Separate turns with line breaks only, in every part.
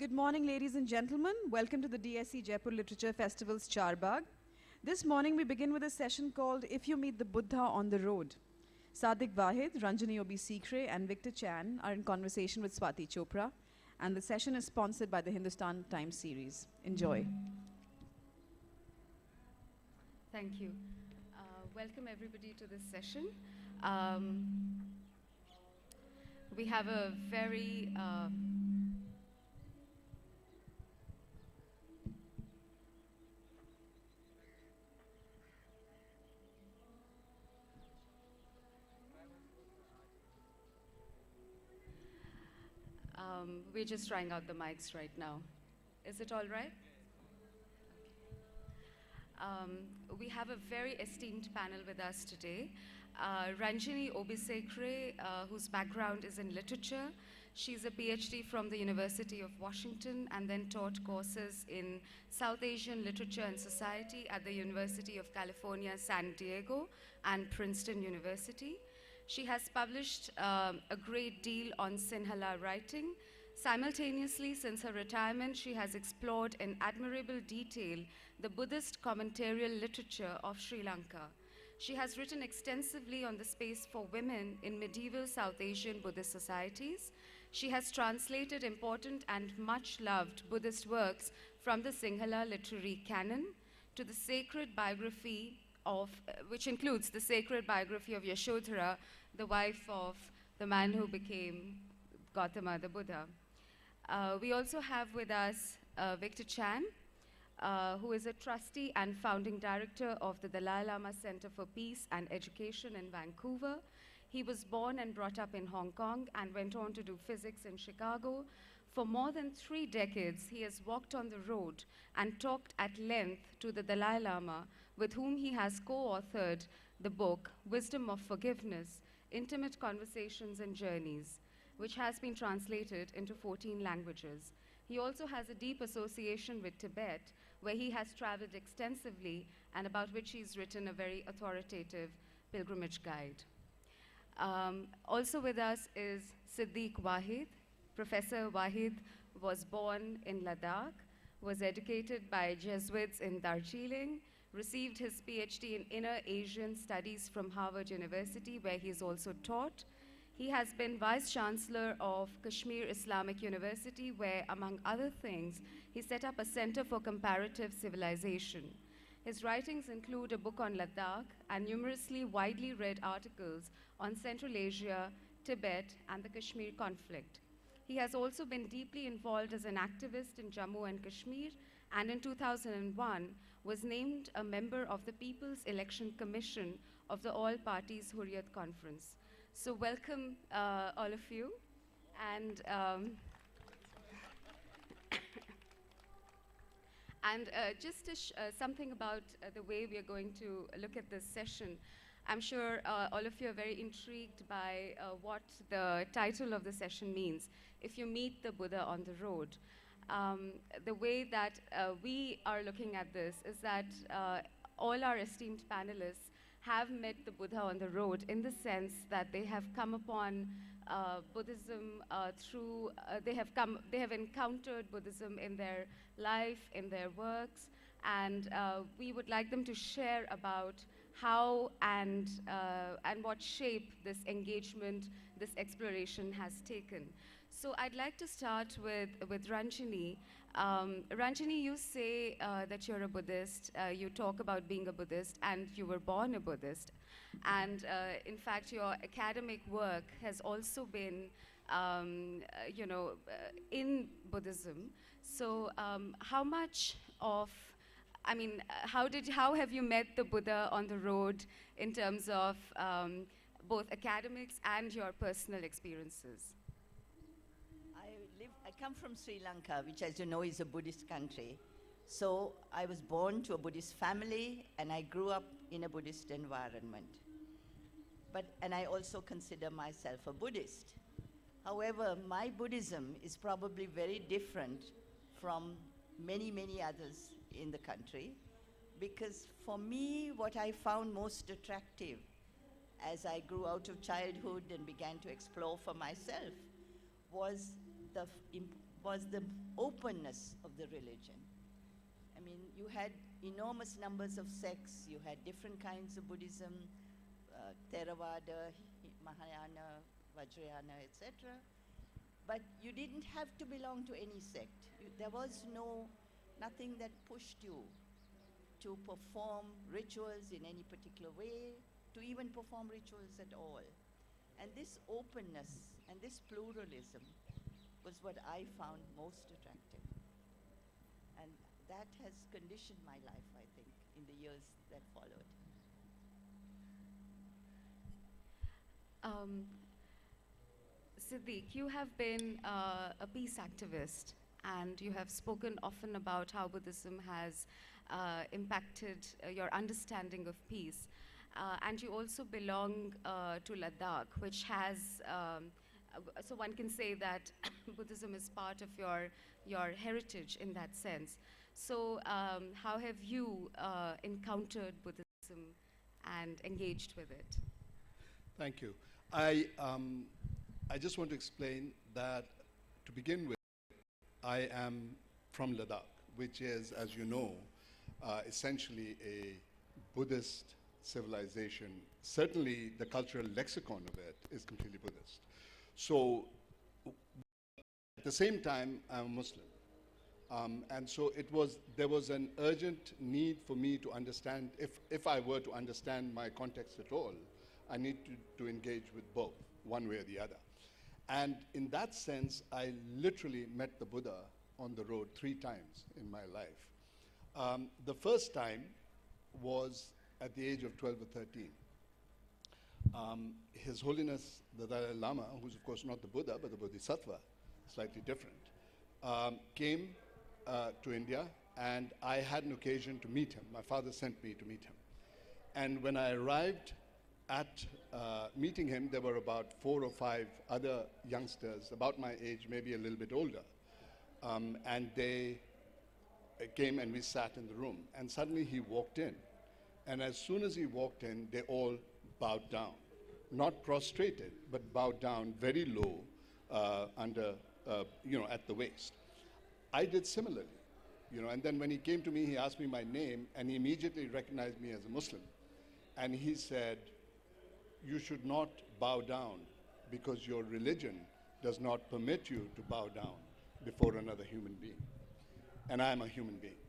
Good morning, ladies and gentlemen. Welcome to the DSC Jaipur Literature Festival's Charbagh. This morning we begin with a session called If You Meet the Buddha on the Road. Siddiq, Wahid, Ranjini, Obeyesekere and Victor Chan are in conversation with Swati Chopra, and the session is sponsored by the Hindustan Times series. Enjoy.
Thank you. Welcome everybody to this session. We have a very we're just trying out the mics right now. Is it all right? We have a very esteemed panel with us today. Ranjini Obeyesekere, whose background is in literature. She's a PhD from the University of Washington and then taught courses in South Asian literature and society at the University of California, San Diego and Princeton University. She has published a great deal on Sinhala writing. Simultaneously, since her retirement, she has explored in admirable detail the Buddhist commentarial literature of Sri Lanka. She has written extensively on the space for women in medieval South Asian Buddhist societies. She has translated important and much-loved Buddhist works from the Sinhala literary canon to the sacred biography of, which includes the sacred biography of Yashodhara, the wife of the man who became Gautama the Buddha. We also have with us Victor Chan, who is a trustee and founding director of the Dalai Lama Center for Peace and Education in Vancouver. He was born and brought up in Hong Kong and went on to do physics in Chicago. For more than 3 decades, he has walked on the road and talked at length to the Dalai Lama, with whom he has co-authored the book, Wisdom of Forgiveness, Intimate Conversations and Journeys, which has been translated into 14 languages. He also has a deep association with Tibet, where he has traveled extensively and about which he's written a very authoritative pilgrimage guide. Also with us is Siddiq Wahid. Professor Wahid was born in Ladakh, was educated by Jesuits in Darjeeling, received his PhD in Inner Asian Studies from Harvard University, where he's also taught. He has been Vice Chancellor of Kashmir Islamic University, where, among other things, he set up a Center for Comparative Civilization. His writings include a book on Ladakh and numerously widely read articles on Central Asia, Tibet, and the Kashmir conflict. He has also been deeply involved as an activist in Jammu and Kashmir, and in 2001 was named a member of the People's Election Commission of the All Parties Hurriyat Conference. So welcome all of you. And just something about the way we are going to look at this session. I'm sure all of you are very intrigued by what the title of the session means, If You Meet the Buddha on the Road. The way that we are looking at this is that all our esteemed panelists have met the Buddha on the road, in the sense that they have come upon Buddhism through, they have encountered Buddhism in their life, in their works, and we would like them to share about how and what shape this engagement, this exploration has taken. So I'd like to start with Ranjini. Ranjini, you say that you're a Buddhist, you talk about being a Buddhist, and you were born a Buddhist. And in fact, your academic work has also been, in Buddhism. So how much of, how have you met the Buddha on the road in terms of both academics and your personal experiences?
I come from Sri Lanka, which, as you know, is a Buddhist country. So I was born to a Buddhist family, and I grew up in a Buddhist environment. And I also consider myself a Buddhist. However, my Buddhism is probably very different from many, many others in the country, because for me, what I found most attractive as I grew out of childhood and began to explore for myself was was the openness of the religion. I mean, you had enormous numbers of sects, you had different kinds of Buddhism, Theravada, Mahayana, Vajrayana, etc. But you didn't have to belong to any sect. There was nothing that pushed you to perform rituals in any particular way, to even perform rituals at all. And this openness and this pluralism was what I found most attractive. And that has conditioned my life, I think, in the years that followed.
Siddiq, you have been a peace activist, and you have spoken often about how Buddhism has impacted your understanding of peace. And you also belong to Ladakh, which has, so one can say that Buddhism is part of your heritage in that sense. So how have you encountered Buddhism and engaged with it?
Thank you. I just want to explain that, to begin with, I am from Ladakh, which is, as you know, essentially a Buddhist civilization. Certainly, the cultural lexicon of it is completely Buddhist. So, at the same time, I'm a Muslim. And so there was an urgent need for me to understand, if I were to understand my context at all, I need to engage with both, one way or the other. And in that sense, I literally met the Buddha on the road 3 times in my life. The first time was at the age of 12 or 13. His Holiness the Dalai Lama, who's of course not the Buddha, but the Bodhisattva, slightly different, came to India, and I had an occasion to meet him. My father sent me to meet him. And when I arrived at meeting him, there were about 4 or 5 other youngsters, about my age, maybe a little bit older. And they came and we sat in the room. And suddenly he walked in. And as soon as he walked in, they all bowed down. Not prostrated, but bowed down very low at the waist. I did similarly. And then when he came to me, he asked me my name, and he immediately recognized me as a Muslim. And he said, "You should not bow down because your religion does not permit you to bow down before another human being. And I am a human being.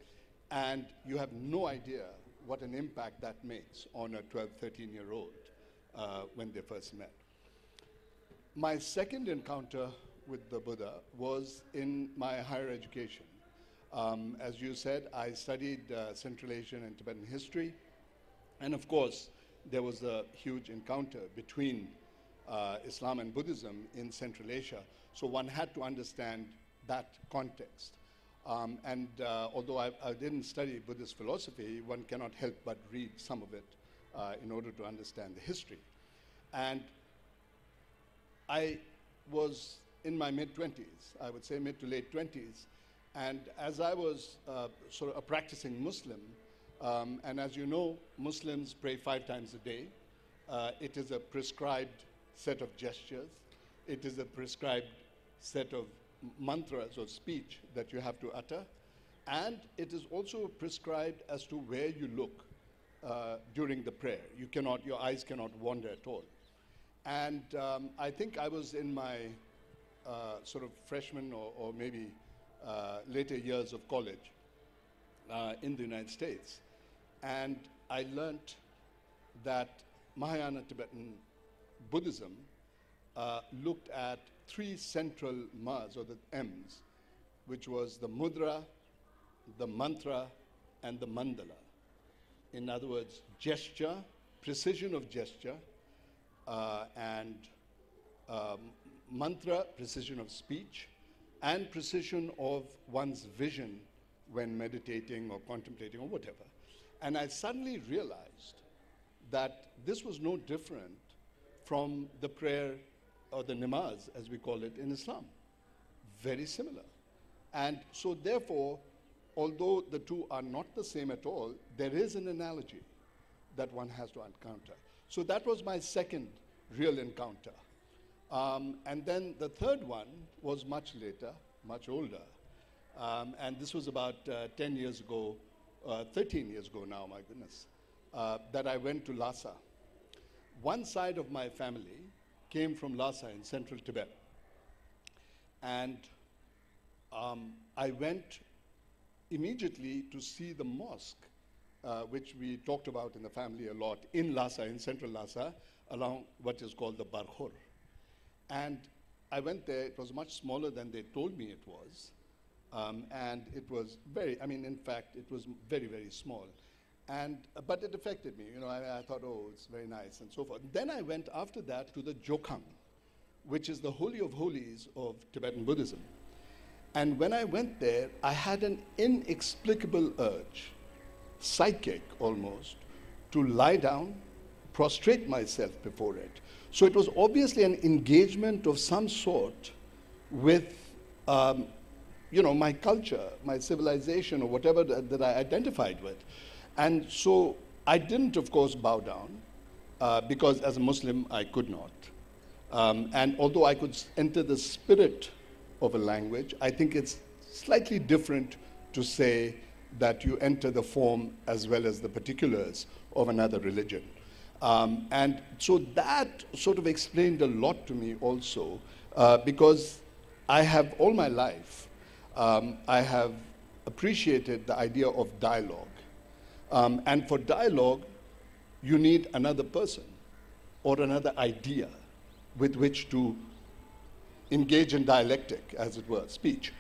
And you have no idea what an impact that makes on a 12, 13-year-old when they first met." My second encounter with the Buddha was in my higher education. As you said, I studied Central Asian and Tibetan history. And of course, there was a huge encounter between Islam and Buddhism in Central Asia. So one had to understand that context. Although I didn't study Buddhist philosophy, one cannot help but read some of it in order to understand the history. And I was in my mid-20s, I would say mid to late 20s, and as I was sort of a practicing Muslim, and as you know, Muslims pray 5 times a day. It is a prescribed set of gestures. It is a prescribed set of mantras or speech that you have to utter. And it is also prescribed as to where you look during the prayer. Your eyes cannot wander at all. And I think I was in my sort of freshman or maybe later years of college in the United States. And I learnt that Mahayana Tibetan Buddhism looked at 3 central mas, or the M's, which was the mudra, the mantra, and the mandala. In other words, gesture, precision of gesture, and mantra, precision of speech, and precision of one's vision when meditating or contemplating or whatever. And I suddenly realized that this was no different from the prayer or the namaz, as we call it in Islam. Very similar. And so therefore, although the two are not the same at all, there is an analogy that one has to encounter. So that was my second real encounter. And then the third one was much later, much older. And this was about 10 years ago, 13 years ago now, my goodness, that I went to Lhasa. One side of my family came from Lhasa in central Tibet. And I went immediately to see the mosque, which we talked about in the family a lot, in Lhasa, in central Lhasa, along what is called the Barkhor. And I went there. It was much smaller than they told me it was. And it was in fact, it was very, very small. But it affected me. I thought, oh, it's very nice, and so forth. Then I went after that to the Jokhang, which is the Holy of Holies of Tibetan Buddhism. And when I went there, I had an inexplicable urge, psychic almost, to lie down, prostrate myself before it. So it was obviously an engagement of some sort with my culture, my civilization, or whatever that I identified with. And so I didn't, of course, bow down, because as a Muslim, I could not. And although I could enter the spirit of a language, I think it's slightly different to say that you enter the form as well as the particulars of another religion. And so that sort of explained a lot to me also, because I have all my life, I have appreciated the idea of dialogue. And for dialogue, you need another person or another idea with which to engage in dialectic, as it were, speech.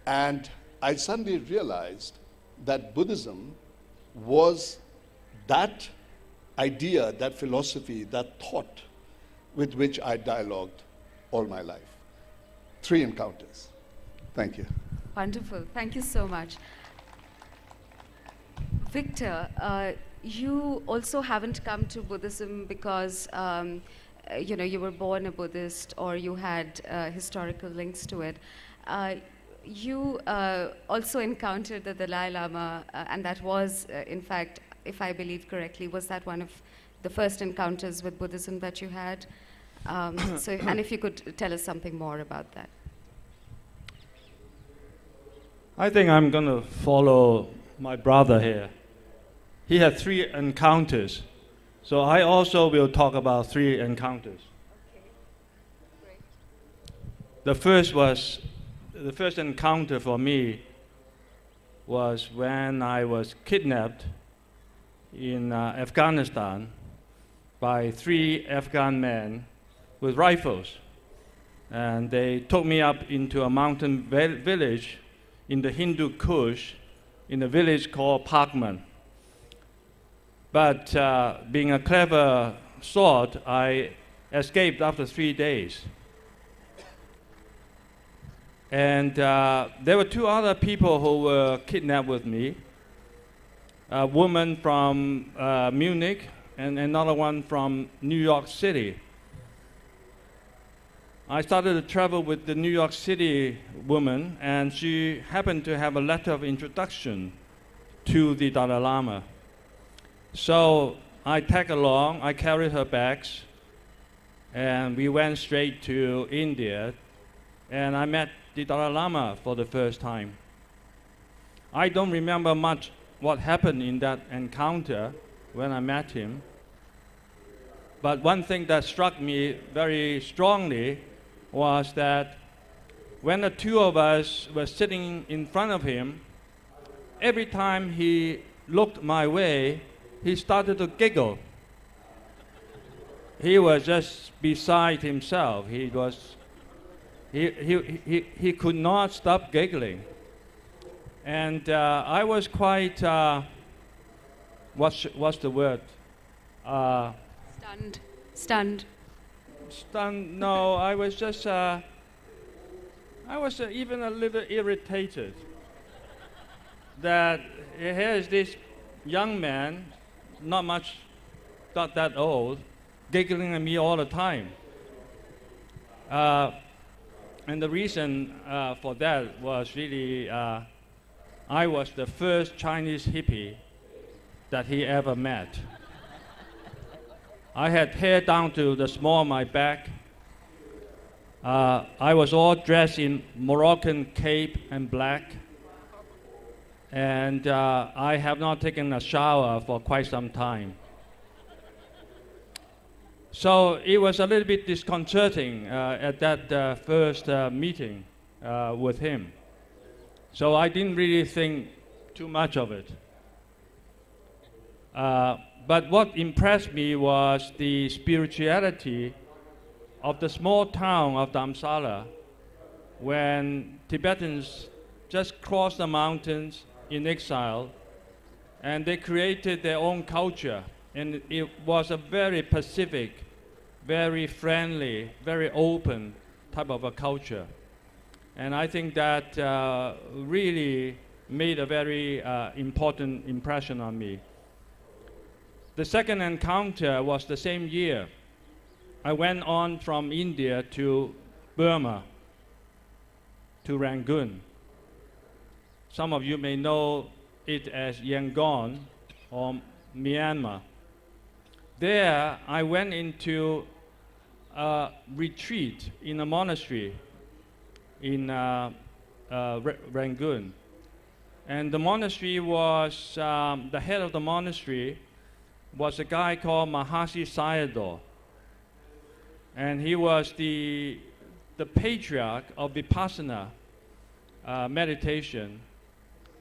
And I suddenly realized that Buddhism was that idea, that philosophy, that thought with which I dialogued all my life. 3 encounters. Thank you.
Wonderful. Thank you so much. Victor, you also haven't come to Buddhism because you were born a Buddhist or you had historical links to it. You also encountered the Dalai Lama, and that was, in fact, if I believe correctly, was that one of the first encounters with Buddhism that you had? And if you could tell us something more about that.
I think I'm going to follow my brother here. He had 3 encounters. So I also will talk about 3 encounters.
Okay, great.
The first encounter for me was when I was kidnapped in Afghanistan by 3 Afghan men with rifles. And they took me up into a mountain village in the Hindu Kush, in a village called Parkman. But being a clever sort, I escaped after 3 days. And there were 2 other people who were kidnapped with me. A woman from Munich and another one from New York City. I started to travel with the New York City woman, and she happened to have a letter of introduction to the Dalai Lama. So I tagged along, I carried her bags, and we went straight to India, and I met the Dalai Lama for the first time. I don't remember much what happened in that encounter when I met him, but one thing that struck me very strongly was that when the 2 of us were sitting in front of him, every time he looked my way, he started to giggle. He was just beside himself. He could not stop giggling. And I was quite, what's the word?
Stunned.
Stunned, no, I was just, I was even a little irritated that here is this young man, not that old, giggling at me all the time. And the reason for that was really, I was the first Chinese hippie that he ever met. I had hair down to the small of my back, I was all dressed in Moroccan cape and black, and I have not taken a shower for quite some time. So it was a little bit disconcerting at that first meeting with him. So I didn't really think too much of it. But what impressed me was the spirituality of the small town of Dharamsala, when Tibetans just crossed the mountains in exile, and they created their own culture. And it was a very pacific, very friendly, very open type of a culture. And I think that really made a very important impression on me. The second encounter was the same year. I went on from India to Burma, to Rangoon. Some of you may know it as Yangon or Myanmar. There, I went into a retreat in a monastery in Rangoon. And the monastery was, the head of the monastery was a guy called Mahasi Sayadaw. And he was the patriarch of Vipassana meditation.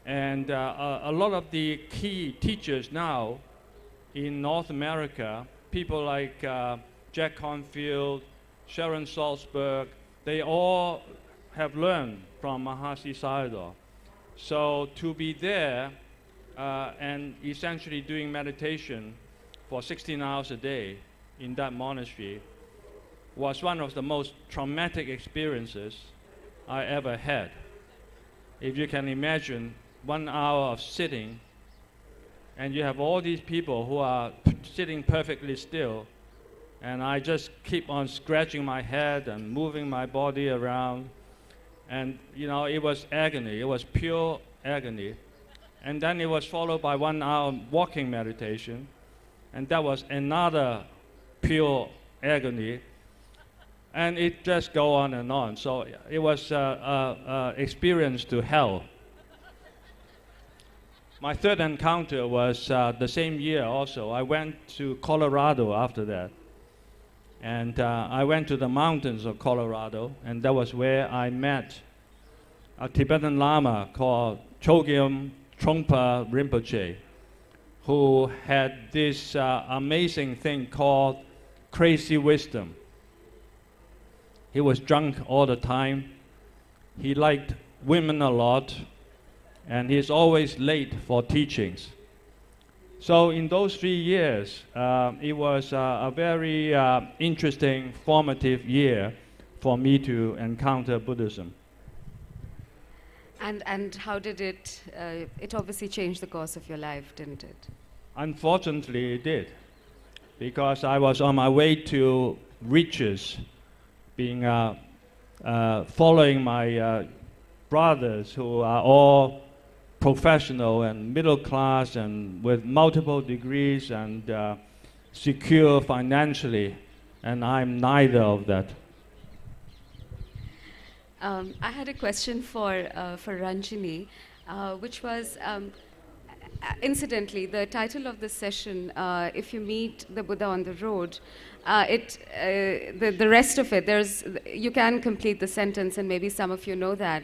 And a lot of the key teachers now in North America, people like Jack Confield, Sharon Salzberg, they all have learned from Mahasi Sayadaw. So to be there and essentially doing meditation for 16 hours a day in that monastery was one of the most traumatic experiences I ever had. If you can imagine 1 hour of sitting, and you have all these people who are sitting perfectly still, and I just keep on scratching my head and moving my body around, and you know, it was agony. It was pure agony. And then it was followed by 1 hour walking meditation, and that was another pure agony. And it just go on and on. So it was an experience to hell. My third encounter was the same year also. I went to Colorado after that. And I went to the mountains of Colorado, and that was where I met a Tibetan Lama called Chogyam Trungpa Rinpoche, who had this amazing thing called crazy wisdom. He was drunk all the time. He liked women a lot, and he's always late for teachings. So in those 3 years, it was a very interesting, formative year for me to encounter Buddhism.
And how did it, it obviously changed the course of your life, didn't it?
Unfortunately, it did, because I was on my way to riches, being following my brothers who are all professional and middle class and with multiple degrees and secure financially, and I'm neither of that.
I had a question for Ranjini, which was, incidentally, the title of this session, If You Meet the Buddha on the Road, the rest of it, you can complete the sentence, and maybe some of you know that.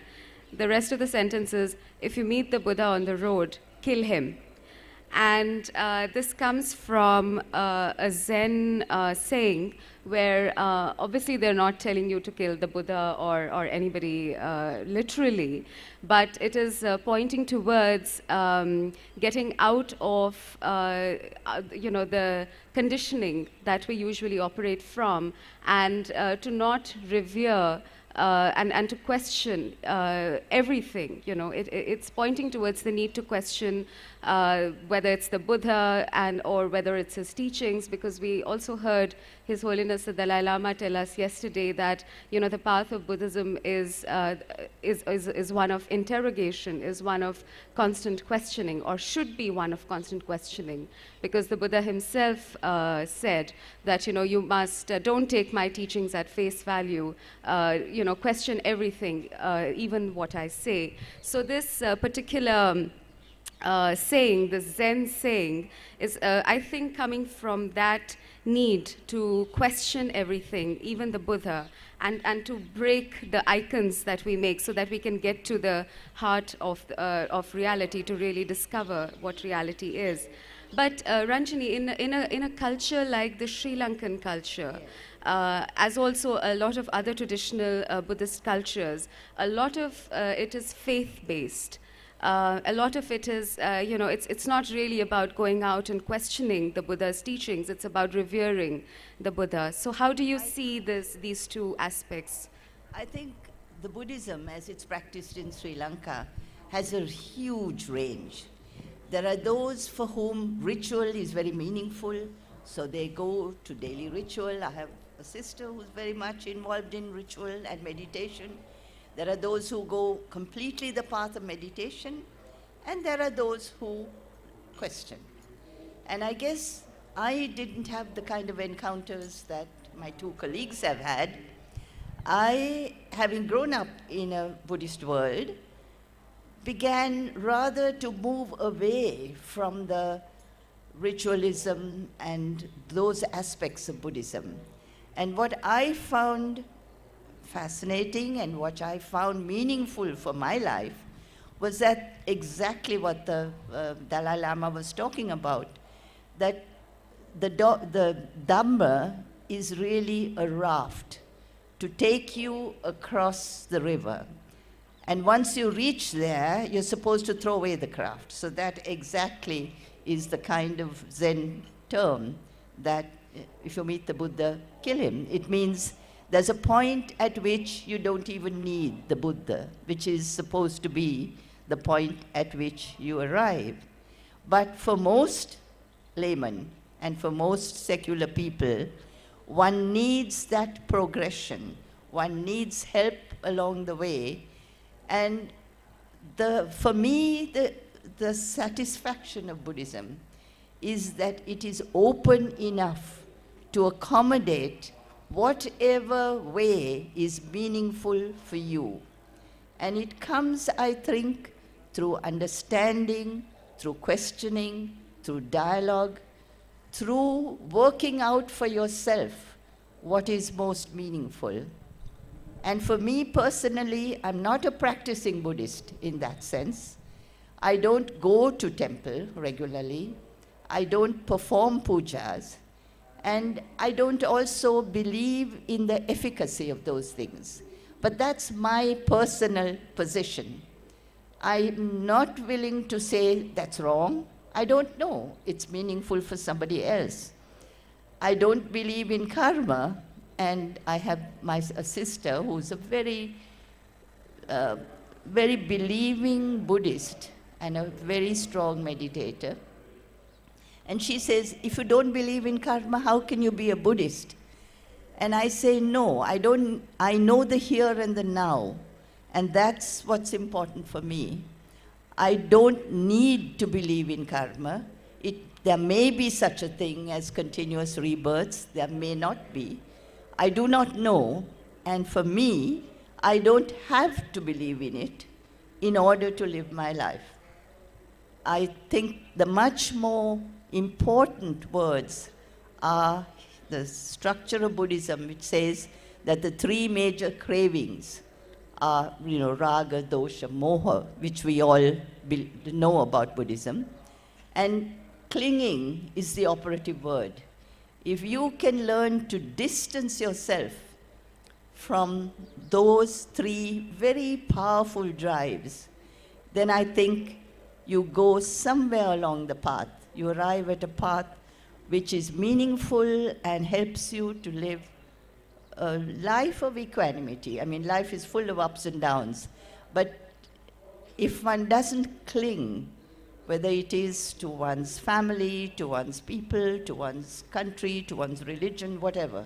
The rest of the sentence is, if you meet the Buddha on the road, kill him. And this comes from a Zen saying where obviously they're not telling you to kill the Buddha or anybody literally, but it is pointing towards getting out of the conditioning that we usually operate from, and to not revere and to question everything. You know, it's pointing towards the need to question whether it's the Buddha or whether it's his teachings, because we also heard His Holiness the Dalai Lama tell us yesterday that, you know, the path of Buddhism is one of interrogation, is one of constant questioning, or should be one of constant questioning, because the Buddha himself said that, you know, you must don't take my teachings at face value, you know, question everything, even what I say. So this particular saying, the Zen saying, is, I think, coming from that need to question everything, even the Buddha, and to break the icons that we make so that we can get to the heart of reality, to really discover what reality is. But Ranjini, in a culture like the Sri Lankan culture, as also a lot of other traditional Buddhist cultures, a lot of it is faith-based. A lot of it is, you know, it's not really about going out and questioning the Buddha's teachings. It's about revering the Buddha. So how do you see these two aspects?
I think the Buddhism, as it's practiced in Sri Lanka, has a huge range. There are those for whom ritual is very meaningful, so they go to daily ritual. I have a sister who's very much involved in ritual and meditation. There are those who go completely the path of meditation, and there are those who question. And I guess I didn't have the kind of encounters that my two colleagues have had. I, having grown up in a Buddhist world, began rather to move away from the ritualism and those aspects of Buddhism. And what I found fascinating and what I found meaningful for my life was that exactly what the Dalai Lama was talking about, that the Dhamma is really a raft to take you across the river. And once you reach there, you're supposed to throw away the craft. So that exactly is the kind of Zen term that if you meet the Buddha, kill him. It means there's a point at which you don't even need the Buddha, which is supposed to be the point at which you arrive. But for most laymen and for most secular people, one needs that progression. One needs help along the way. And for me, the satisfaction of Buddhism is that it is open enough to accommodate whatever way is meaningful for you. And it comes, I think, through understanding, through questioning, through dialogue, through working out for yourself what is most meaningful. And for me personally, I'm not a practicing Buddhist in that sense. I don't go to temple regularly. I don't perform pujas. And I don't also believe in the efficacy of those things. But that's my personal position. I'm not willing to say that's wrong. I don't know. It's meaningful for somebody else. I don't believe in karma, and I have a sister who's a very, very believing Buddhist and a very strong meditator. And she says, if you don't believe in karma, how can you be a Buddhist? And I say, no, I don't. I know the here and the now, and that's what's important for me. I don't need to believe in karma. There may be such a thing as continuous rebirths. There may not be. I do not know. And for me, I don't have to believe in it in order to live my life. I think the much more important words are the structure of Buddhism, which says that the three major cravings are, raga, dosha, moha, which we all know about Buddhism. And clinging is the operative word. If you can learn to distance yourself from those three very powerful drives, then I think you go somewhere along the path. You arrive at a path which is meaningful and helps you to live a life of equanimity. I mean, life is full of ups and downs, but if one doesn't cling, whether it is to one's family, to one's people, to one's country, to one's religion, whatever,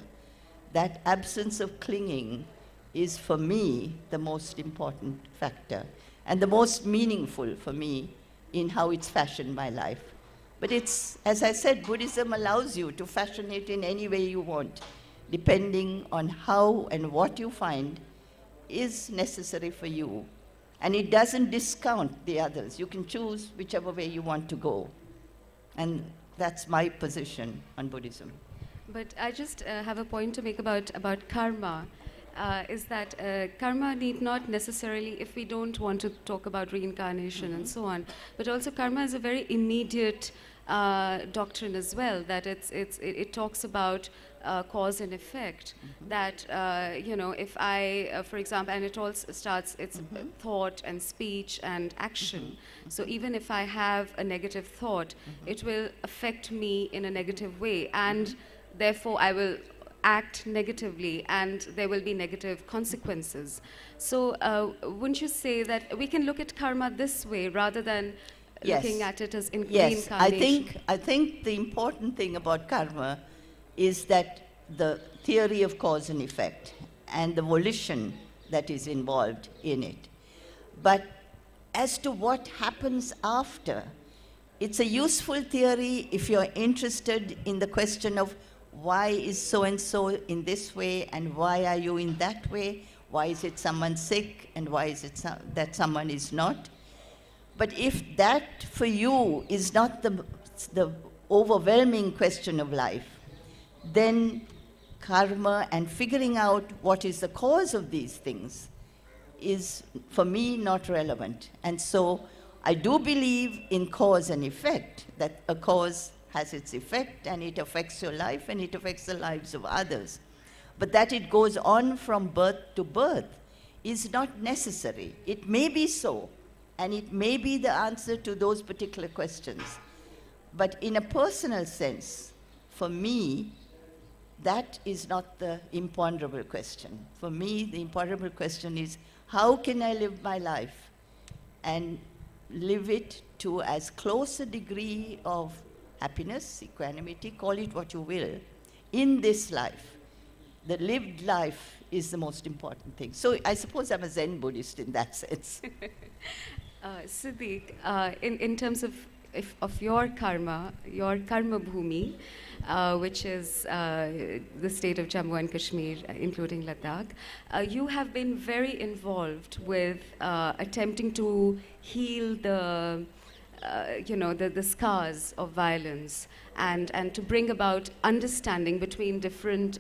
that absence of clinging is, for me, the most important factor and the most meaningful for me in how it's fashioned my life. But it's, as I said, Buddhism allows you to fashion it in any way you want, depending on how and what you find is necessary for you. And it doesn't discount the others. You can choose whichever way you want to go. And that's my position on Buddhism.
But I just have a point to make about karma. Is that karma need not necessarily, if we don't want to talk about reincarnation and so on, but also karma is a very immediate doctrine as well, that it talks about cause and effect, that, you know, if I, for example, and it all starts, it's thought and speech and action. So even if I have a negative thought, it will affect me in a negative way, and therefore I will act negatively, and there will be negative consequences. So wouldn't you say that we can look at karma this way rather than looking at it as reincarnation?
Yes, I think the important thing about karma is that the theory of cause and effect and the volition that is involved in it. But as to what happens after, it's a useful theory if you're interested in the question of why is so-and-so in this way and why are you in that way? Why is it someone sick and why is it that someone is not? But if that for you is not the overwhelming question of life, then karma and figuring out what is the cause of these things is, for me, not relevant. And so I do believe in cause and effect, that a cause has its effect and it affects your life and it affects the lives of others. But that it goes on from birth to birth is not necessary. It may be so, and it may be the answer to those particular questions. But in a personal sense, for me, that is not the imponderable question. For me, the imponderable question is, how can I live my life and live it to as close a degree of happiness, equanimity, call it what you will, in this life. The lived life is the most important thing. So I suppose I'm a Zen Buddhist in that sense.
Siddiq, in terms of your karma bhumi, which is the state of Jammu and Kashmir, including Ladakh, you have been very involved with attempting to heal the scars of violence and to bring about understanding between different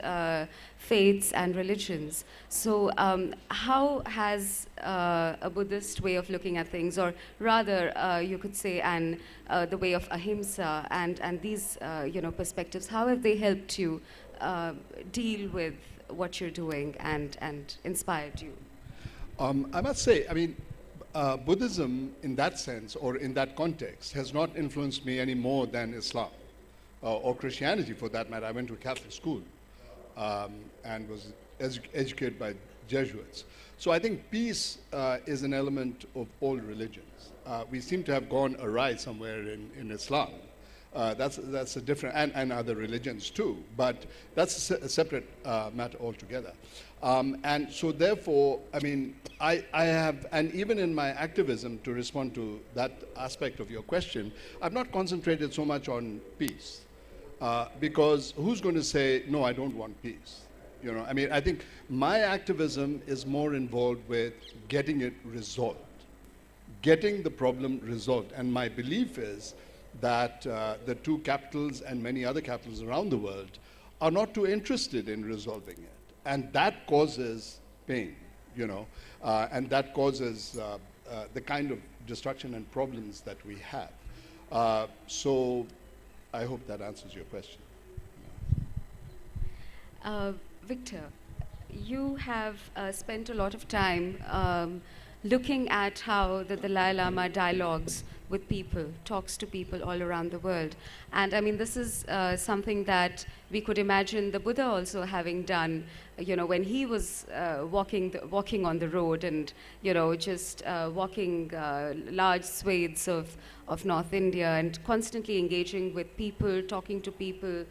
faiths and religions. So how has a Buddhist way of looking at things, or rather you could say the way of ahimsa and these perspectives, how have they helped you deal with what you're doing and inspired you?
I must say, I mean, Buddhism in that sense, or in that context, has not influenced me any more than Islam or Christianity for that matter. I went to a Catholic school and was educated by Jesuits. So I think peace is an element of all religions. We seem to have gone awry somewhere in Islam. That's a different, and other religions too, but that's a separate matter altogether. And so therefore, I mean, I have, and even in my activism, to respond to that aspect of your question, I've not concentrated so much on peace. Because who's going to say, no, I don't want peace? You know, I mean, I think my activism is more involved with getting it resolved, getting the problem resolved. And my belief is that the two capitals and many other capitals around the world are not too interested in resolving it. And that causes pain, you know, and that causes the kind of destruction and problems that we have. So I hope that answers your question.
Victor, you have spent a lot of time looking at how the Dalai Lama dialogues with people, talks to people all around the world. And I mean, this is something that we could imagine the Buddha also having done, when he was walking on the road and, just walking large swathes of North India and constantly engaging with people, talking to people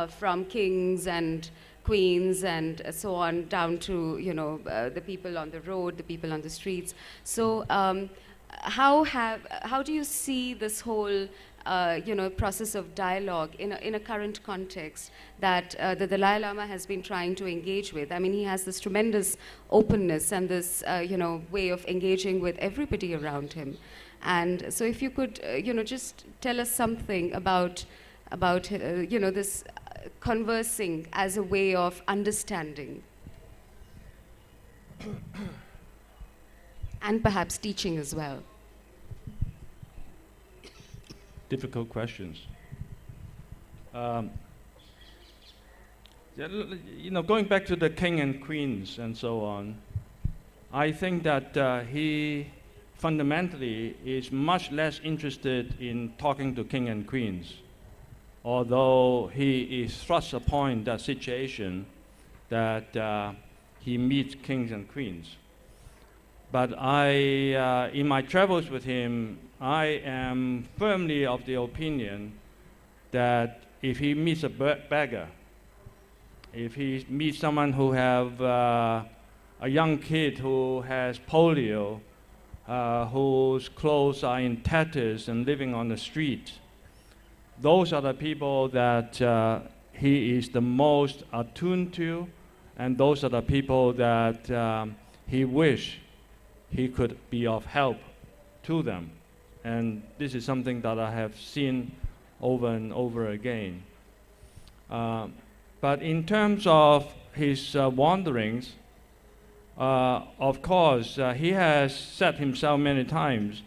from kings and queens and so on down to, the people on the road, the people on the streets. So how do you see this whole process of dialogue in a current context that the Dalai Lama has been trying to engage with? I mean, he has this tremendous openness and this way of engaging with everybody around him. And so if you could just tell us something about this conversing as a way of understanding and perhaps teaching as well.
Difficult questions. Going back to the king and queens and so on, I think that he fundamentally is much less interested in talking to king and queens, although he is thrust upon that situation that he meets kings and queens. But in my travels with him, I am firmly of the opinion that if he meets a beggar, if he meets someone who have a young kid who has polio, whose clothes are in tatters and living on the street, those are the people that he is the most attuned to, and those are the people that he wish he could be of help to them. And this is something that I have seen over and over again. But in terms of his wanderings, of course, he has said himself many times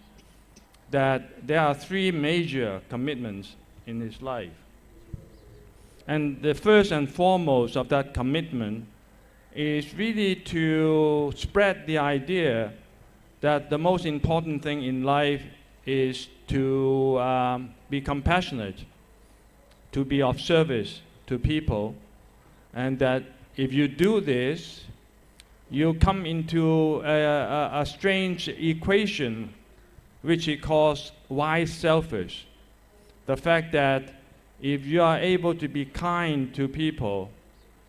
that there are three major commitments in his life. And the first and foremost of that commitment is really to spread the idea that the most important thing in life is to be compassionate, to be of service to people, and that if you do this, you come into a strange equation which he calls wise selfish. The fact that if you are able to be kind to people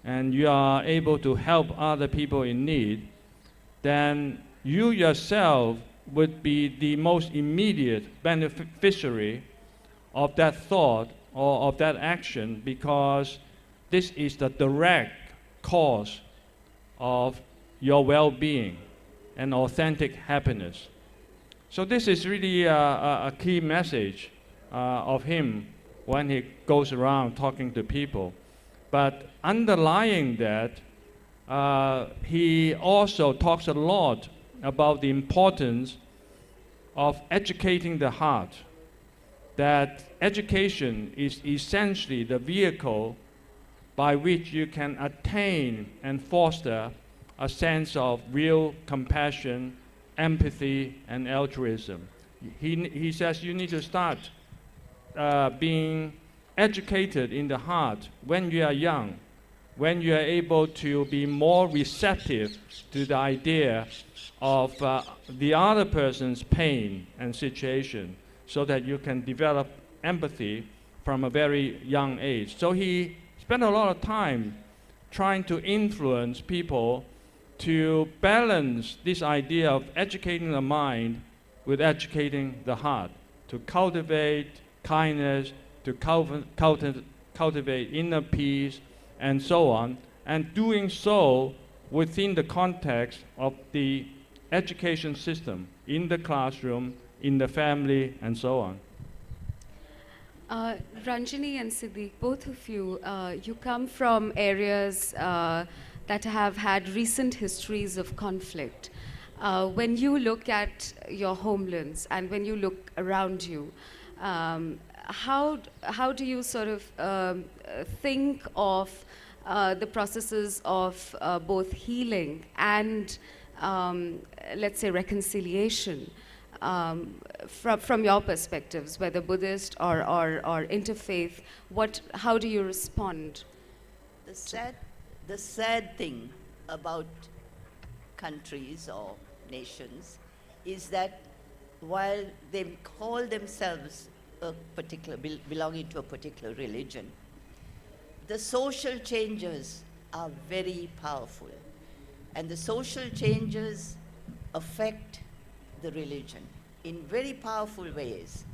and you are able to help other people in need, then you yourself would be the most immediate beneficiary of that thought or of that action, because this is the direct cause of your well-being and authentic happiness. So this is really a key message of him when he goes around talking to people. But underlying that, he also talks a lot about the importance of educating the heart, that education is essentially the vehicle by which you can attain and foster a sense of real compassion, empathy, and altruism. He says you need to start being educated in the heart when you are young, when you are able to be more receptive to the idea of the other person's pain and situation, so that you can develop empathy from a very young age. So he spent a lot of time trying to influence people to balance this idea of educating the mind with educating the heart, to cultivate kindness, to cultivate inner peace, and so on, and doing so within the context of the education system, in the classroom, in the family, and so on.
Ranjini and Siddiq, both of you, you come from areas that have had recent histories of conflict. When you look at your homelands and when you look around you, how do you sort of think of the processes of both healing and let's say, reconciliation from your perspectives, whether Buddhist or interfaith? How do you respond?
The sad thing about countries or nations is that while they call themselves belonging to a particular religion, the social changes are very powerful. And the social changes affect the religion in very powerful ways.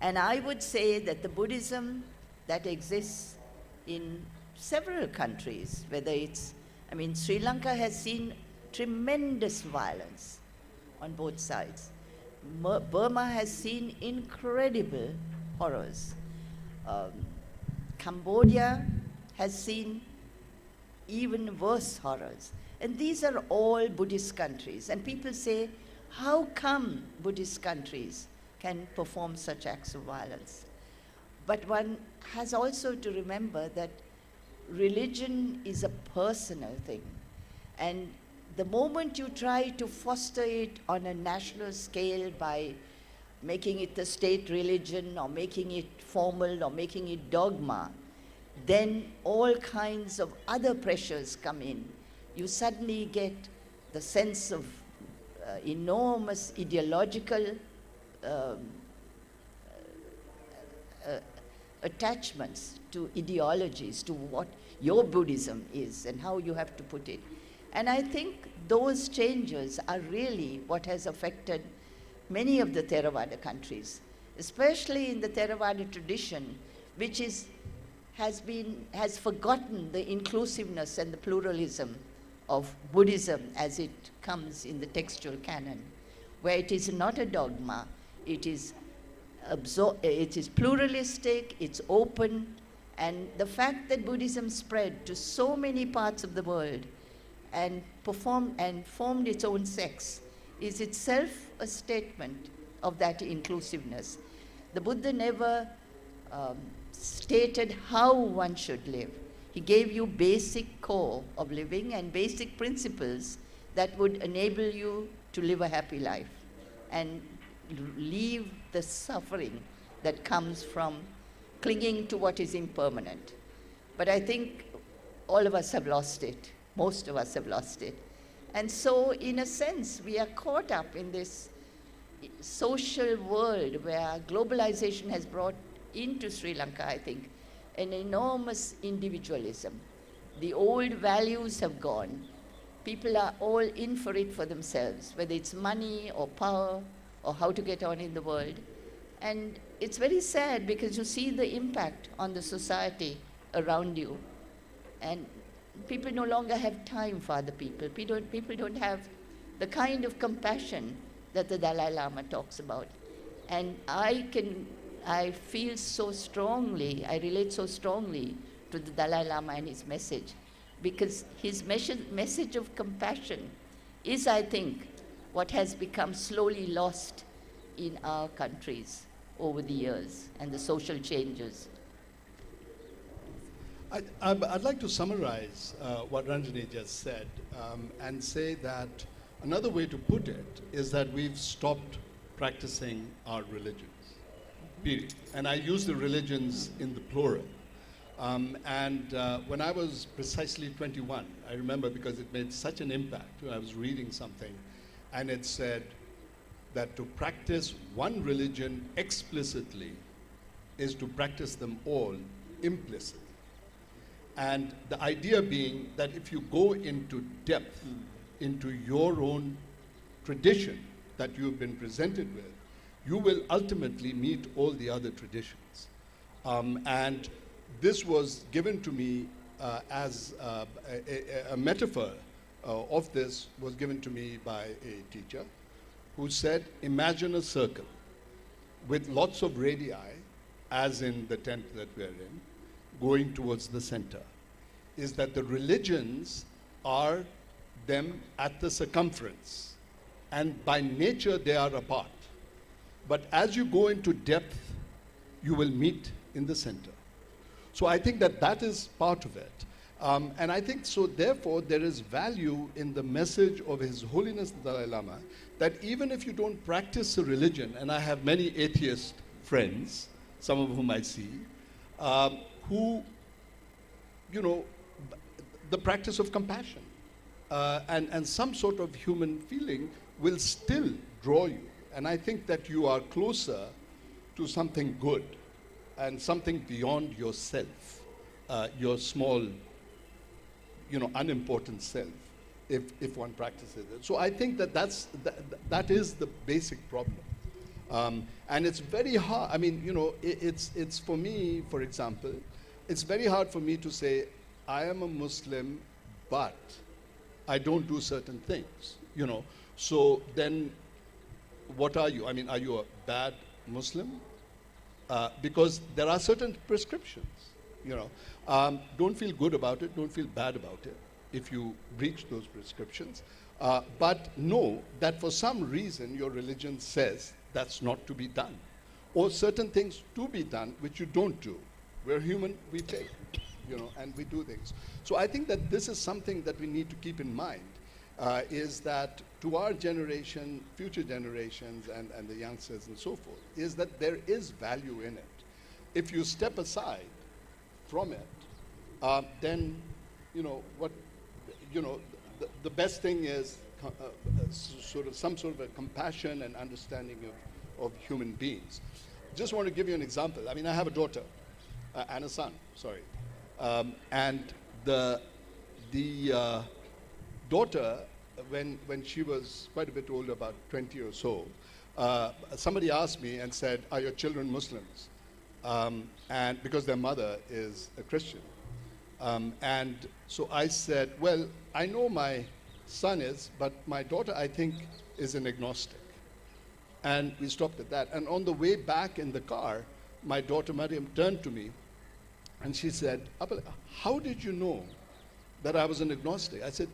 And I would say that the Buddhism that exists in several countries, whether it's, Sri Lanka has seen tremendous violence on both sides. Burma has seen incredible horrors. Cambodia has seen even worse horrors. And these are all Buddhist countries. And people say, how come Buddhist countries can perform such acts of violence? But one has also to remember that religion is a personal thing. And the moment you try to foster it on a national scale by making it the state religion or making it formal or making it dogma, then all kinds of other pressures come in. You suddenly get the sense of enormous ideological attachments to ideologies, to what your Buddhism is and how you have to put it. And I think those changes are really what has affected many of the Theravada countries, especially in the Theravada tradition, which has forgotten the inclusiveness and the pluralism of Buddhism as it comes in the textual canon, where it is not a dogma, it is pluralistic, it's open, and the fact that Buddhism spread to so many parts of the world and formed its own sects is itself a statement of that inclusiveness. The Buddha never stated how one should live. He gave you basic core of living and basic principles that would enable you to live a happy life and leave the suffering that comes from clinging to what is impermanent. But I think all of us have lost it. Most of us have lost it. And so, in a sense, we are caught up in this social world where globalization has brought into Sri Lanka, I think, an enormous individualism. The old values have gone. People are all in for it for themselves, whether it's money or power or how to get on in the world. And it's very sad because you see the impact on the society around you. And people no longer have time for other people. People don't have the kind of compassion that the Dalai Lama talks about. And I feel so strongly, I relate so strongly to the Dalai Lama and his message, because his message of compassion is, I think, what has become slowly lost in our countries over the years and the social changes.
I'd like to summarize what Ranjini just said and say that another way to put it is that we've stopped practicing our religions, period. And I use the religions in the plural. When I was precisely 21, I remember because it made such an impact, I was reading something and it said that to practice one religion explicitly is to practice them all implicitly. And the idea being that if you go into depth into your own tradition that you've been presented with, you will ultimately meet all the other traditions. And this was given to me as a metaphor of this was given to me by a teacher who said, imagine a circle with lots of radii, as in the tent that we're in, going towards the center. Is that the religions are them at the circumference, and by nature they are apart. But as you go into depth, you will meet in the center. So I think that that is part of it. And I think so, therefore, there is value in the message of His Holiness the Dalai Lama that even if you don't practice a religion, and I have many atheist friends, some of whom I see, who, you know, the practice of compassion and some sort of human feeling will still draw you. And I think that you are closer to something good and something beyond yourself, your small, you know, unimportant self, if one practices it. So I think that that is the basic problem. And it's very hard. I mean, you know, it's for me, for example, it's very hard for me to say, I am a Muslim, but I don't do certain things, you know. So then, what are you? I mean, are you a bad Muslim? Because there are certain prescriptions, you know. Don't feel good about it, don't feel bad about it if you breach those prescriptions. But know that for some reason your religion says that's not to be done. Or certain things to be done which you don't do. We're human, we fail, you know, and we do things. So I think that this is something that we need to keep in mind, is that to our generation, future generations, and the youngsters and so forth, is that there is value in it. If you step aside from it, then, you know, the best thing is some sort of a compassion and understanding of human beings. Just want to give you an example. I mean, I have a daughter and a son, sorry. And the daughter, when she was quite a bit older, about 20 or so, somebody asked me and said, are your children Muslims? And because their mother is a Christian. And so I said, well, I know my son is, but my daughter, I think, is an agnostic. And we stopped at that. And on the way back in the car, my daughter Mariam turned to me and she said, Abel, how did you know that I was an agnostic? I said,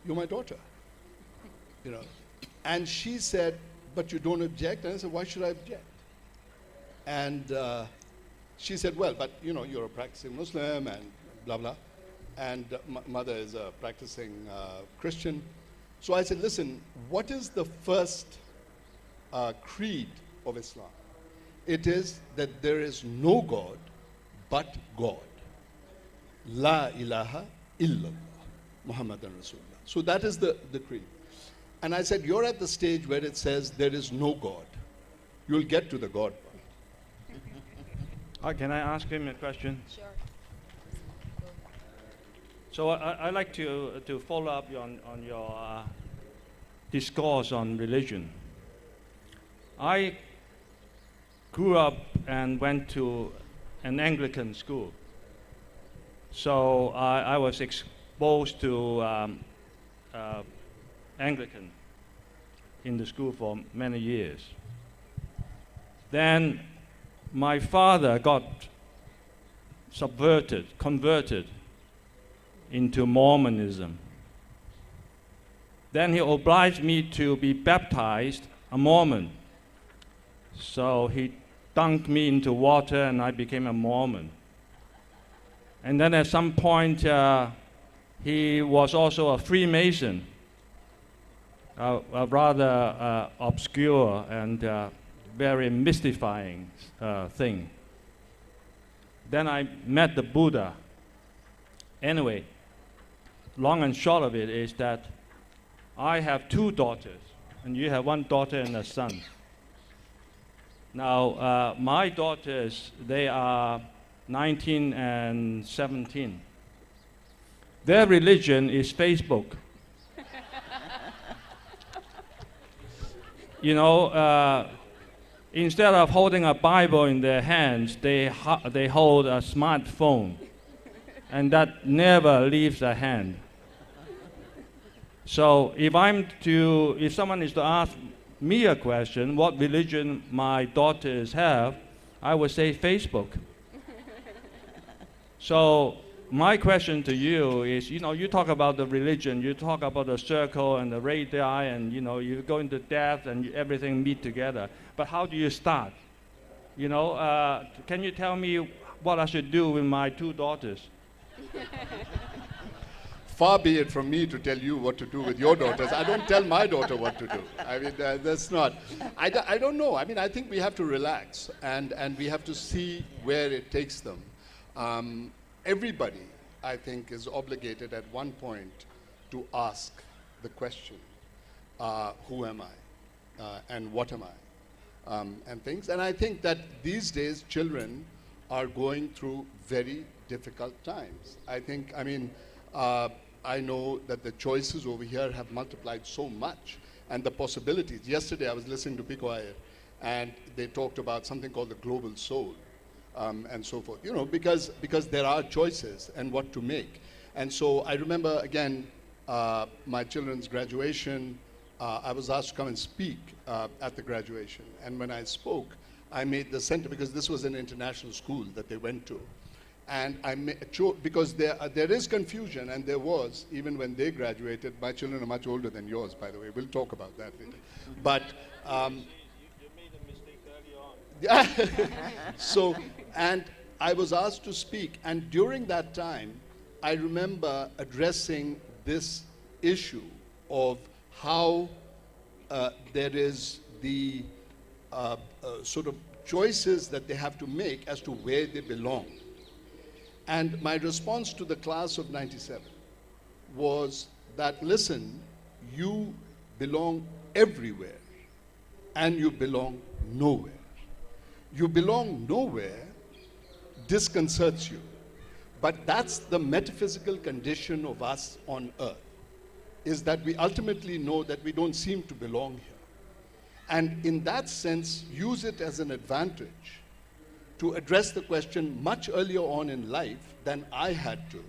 you're my daughter. You know. And she said, but you don't object? And I said, why should I object? And she said, well, but you know, you're a practicing Muslim and blah, blah. And mother is a practicing Christian. So I said, listen, what is the first creed of Islam? It is that there is no God but God. La ilaha illallah, Muhammadan Rasulullah. So that is the creed. And I said, you're at the stage where it says there is no God. You'll get to the God part.
Can I ask him a question?
Sure.
So I'd like to follow up on your discourse on religion. I grew up and went to an Anglican school. So I was exposed to Anglican in the school for many years. Then my father got converted into Mormonism. Then he obliged me to be baptized a Mormon. So he dunked me into water and I became a Mormon. And then at some point, he was also a Freemason, a rather obscure and very mystifying thing. Then I met the Buddha. Anyway, long and short of it is that I have two daughters, and you have one daughter and a son. Now, my daughters, they are 19 and 17. Their religion is Facebook. You know, instead of holding a Bible in their hands, they hold a smartphone, and that never leaves their hand. So if someone is to ask me a question, what religion my daughters have, I would say Facebook. So my question to you is, you know, you talk about the religion, you talk about the circle and the radii, and you know, you go into depth and everything meet together. But how do you start? You know, can you tell me what I should do with my two daughters?
far be it from me to tell you what to do with your daughters. I don't tell my daughter what to do. I mean, that's not. I don't know. I mean, I think we have to relax and we have to see where it takes them. Everybody, I think, is obligated at one point to ask the question, who am I? And what am I? And things. And I think that these days children are going through very difficult times. I know that the choices over here have multiplied so much and the possibilities. Yesterday I was listening to Pico Iyer and they talked about something called the global soul and so forth, you know, because there are choices and what to make. And so I remember again, my children's graduation, I was asked to come and speak at the graduation. And when I spoke, I made the center, because this was an international school that they went to. And because there is confusion, and there was, even when they graduated. My children are much older than yours, by the way. We'll talk about that later. But you made a mistake early on. So, and I was asked to speak, and during that time, I remember addressing this issue of how there is the sort of choices that they have to make as to where they belong. And my response to the class of 97 was that, listen, you belong everywhere and you belong nowhere. You belong nowhere disconcerts you. But that's the metaphysical condition of us on earth, is that we ultimately know that we don't seem to belong here. And in that sense, use it as an advantage to address the question much earlier on in life than I had to.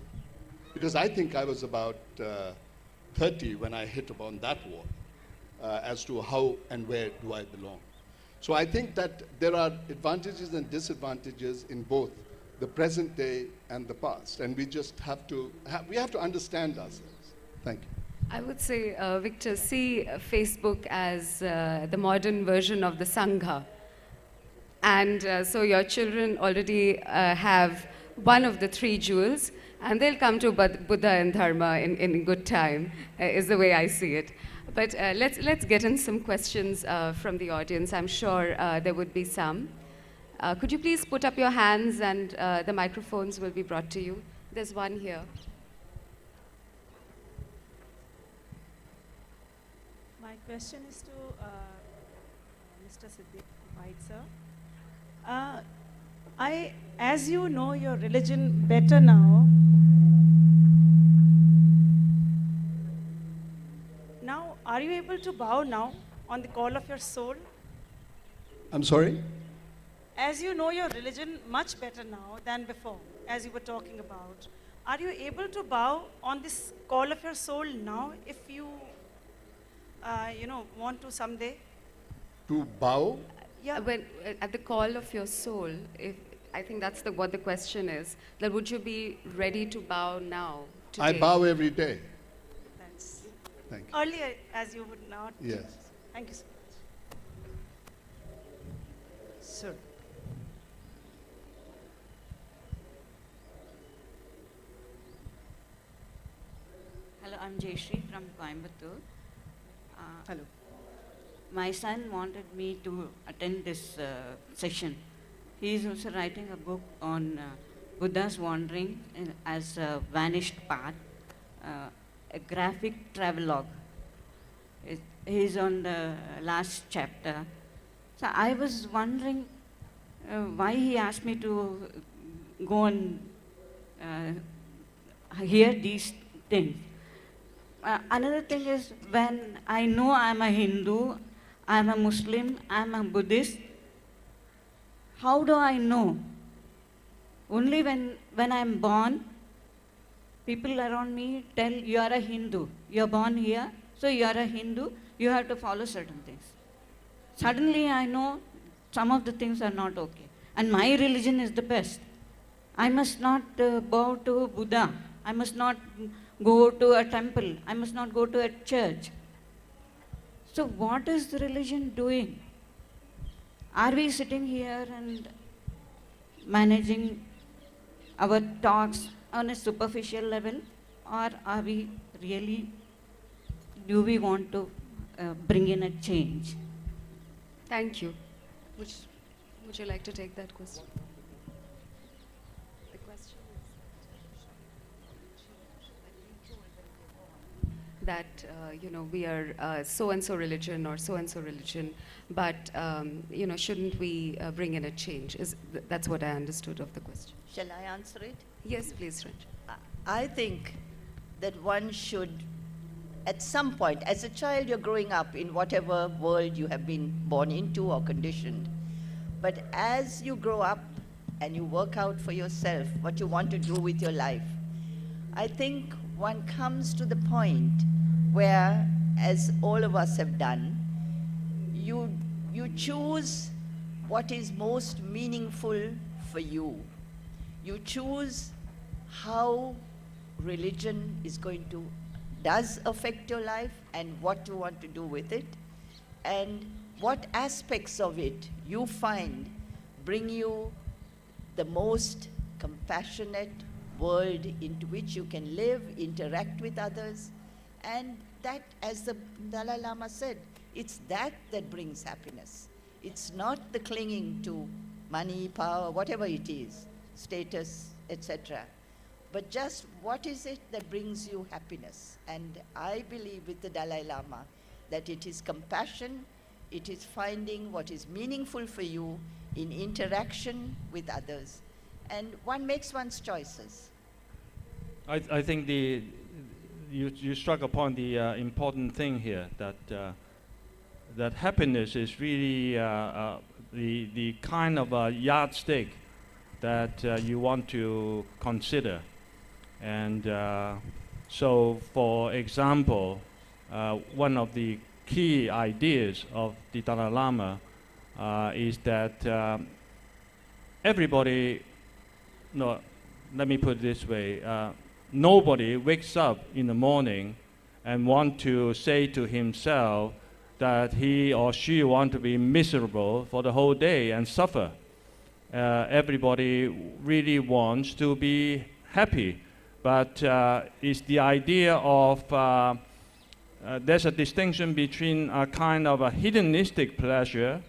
Because I think I was about 30 when I hit upon that wall as to how and where do I belong. So I think that there are advantages and disadvantages in both the present day and the past. And we just have to, we have to understand ourselves. Thank you.
I would say, Victor, see Facebook as the modern version of the Sangha. And so your children already have one of the three jewels, and they'll come to Buddha and Dharma in good time, is the way I see it. But let's get in some questions from the audience. I'm sure there would be some. Could you please put up your hands, and the microphones will be brought to you. There's one here.
My question is to Mr. Siddiq, Wahid sir. As you know your religion better now, are you able to bow now on the call of your soul?
I'm sorry?
As you know your religion much better now than before, as you were talking about, are you able to bow on this call of your soul now if you want to someday?
To bow?
Yeah.
When, at the call of your soul, I think that's what the question is, that would you be ready to bow now, today?
I bow every day.
That's
Thank you.
earlier, as you would not.
Yes.
Thank you so much.
Sir.
Hello, I'm Jayashree from Coimbatore.
Hello.
My son wanted me to attend this session. He is also writing a book on Buddha's wandering as a vanished path, a graphic travelogue. He is on the last chapter. So I was wondering why he asked me to go and hear these things. Another thing is, when I know I'm a Hindu, I'm a Muslim, I'm a Buddhist, how do I know? Only when I'm born, people around me tell you are a Hindu. You're born here, so you are a Hindu, you have to follow certain things. Suddenly I know some of the things are not okay. And my religion is the best. I must not bow to Buddha. I must not go to a temple. I must not go to a church. So what is the religion doing? Are we sitting here and managing our talks on a superficial level? or are we really, do we want to bring in a change?
Thank you. Would you like to take that question? The question is that we are so and so religion or so and so religion, but shouldn't we bring in a change? That's what I understood of the question.
Shall I answer it?
Yes, please, Ranjini.
I think that one should, at some point, as a child, you're growing up in whatever world you have been born into or conditioned. But as you grow up and you work out for yourself what you want to do with your life, I think one comes to the point where, as all of us have done, you choose what is most meaningful for you. You choose how religion does affect your life and what you want to do with it, and what aspects of it you find bring you the most compassionate world into which you can live, interact with others, and that, as the Dalai Lama said, it's that brings happiness. It's not the clinging to money, power, whatever it is, status, etc. But just what is it that brings you happiness? And I believe with the Dalai Lama that it is compassion, it is finding what is meaningful for you in interaction with others. And one makes one's choices.
I think you struck upon the important thing here, that happiness is really the kind of a yardstick that you want to consider. And so, for example, one of the key ideas of the Dalai Lama is that everybody, no, let me put it this way, nobody wakes up in the morning and want to say to himself that he or she want to be miserable for the whole day and suffer. Everybody really wants to be happy, but it's the idea of there's a distinction between a kind of a hedonistic pleasure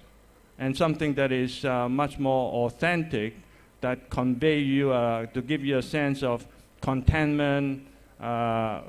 and something that is much more authentic, that convey you, to give you a sense of contentment,